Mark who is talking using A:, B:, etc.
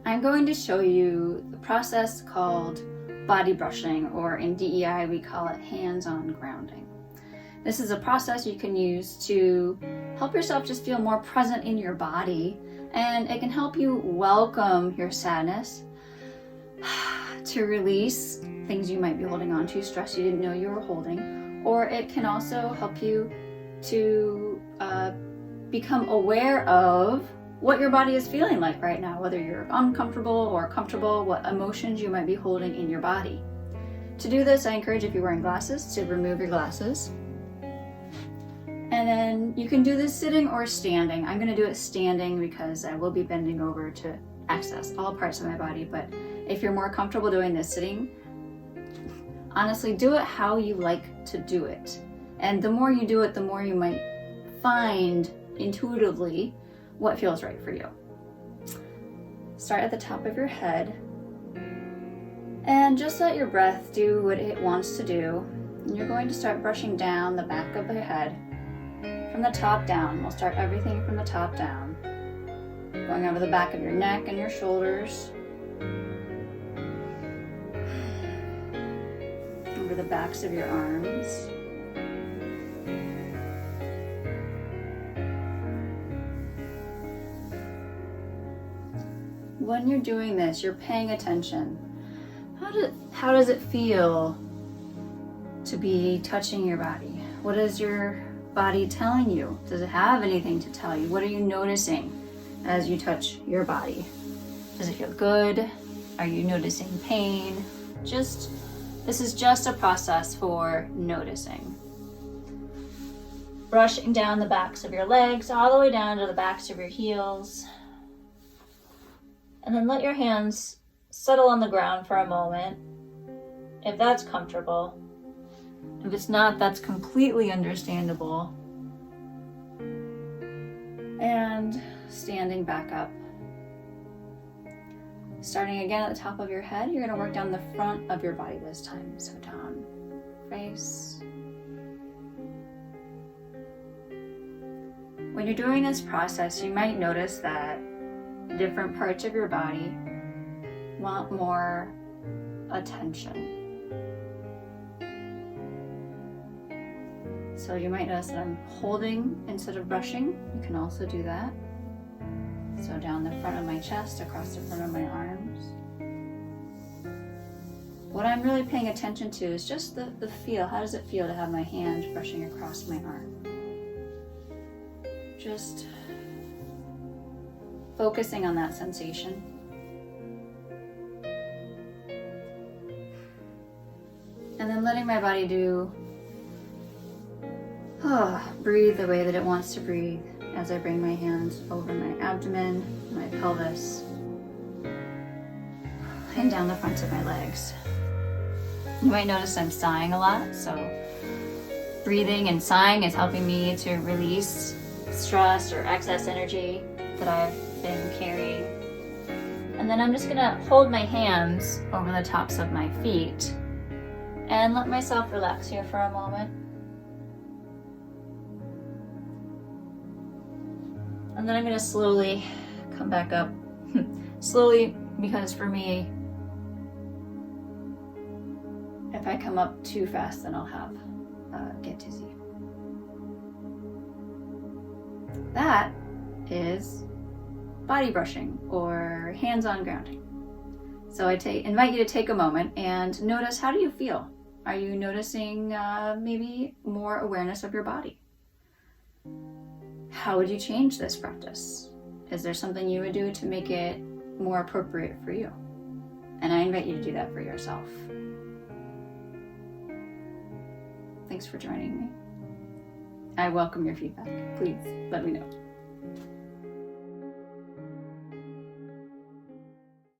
A: I'm going to show you the process called body brushing, or in DEI we call it hands-on grounding. This is a process you can use to help yourself just feel more present in your body, and it can help you welcome your sadness, to release things you might be holding on to, stress you didn't know you were holding, or it can also help you to become aware of what your body is feeling like right now, whether you're uncomfortable or comfortable, what emotions you might be holding in your body. To do this, I encourage, if you're wearing glasses, to remove your glasses. And then you can do this sitting or standing. I'm going to do it standing because I will be bending over to access all parts of my body. But if you're more comfortable doing this sitting, honestly, do it how you like to do it. And the more you do it, the more you might find intuitively what feels right for you. Start at the top of your head and just let your breath do what it wants to do. And you're going to start brushing down the back of the head from the top down. We'll start everything from the top down, going over the back of your neck and your shoulders, over the backs of your arms, when you're doing this, you're paying attention. How does it feel to be touching your body? What is your body telling you? Does it have anything to tell you? What are you noticing as you touch your body? Does it feel good? Are you noticing pain? This is just a process for noticing. Brushing down the backs of your legs all the way down to the backs of your heels. And then let your hands settle on the ground for a moment, if that's comfortable. If it's not, that's completely understandable. And standing back up. Starting again at the top of your head, you're going to work down the front of your body this time. So down, face. When you're doing this process, you might notice that different parts of your body want more attention. So you might notice that I'm holding instead of brushing. You can also do that. So down the front of my chest, across the front of my arms. What I'm really paying attention to is just the feel. How does it feel to have my hand brushing across my arm? Just focusing on that sensation. And then letting my body breathe the way that it wants to breathe as I bring my hands over my abdomen, my pelvis, and down the fronts of my legs. You might notice I'm sighing a lot, so breathing and sighing is helping me to release stress or excess energy that I've been carrying. And then I'm just gonna hold my hands over the tops of my feet and let myself relax here for a moment. And then I'm gonna slowly come back up. Slowly, because for me, if I come up too fast, then I'll get dizzy. That is body brushing, or hands-on grounding. So I invite you to take a moment and notice, how do you feel? Are you noticing maybe more awareness of your body? How would you change this practice? Is there something you would do to make it more appropriate for you? And I invite you to do that for yourself. Thanks for joining me. I welcome your feedback. Please let me know.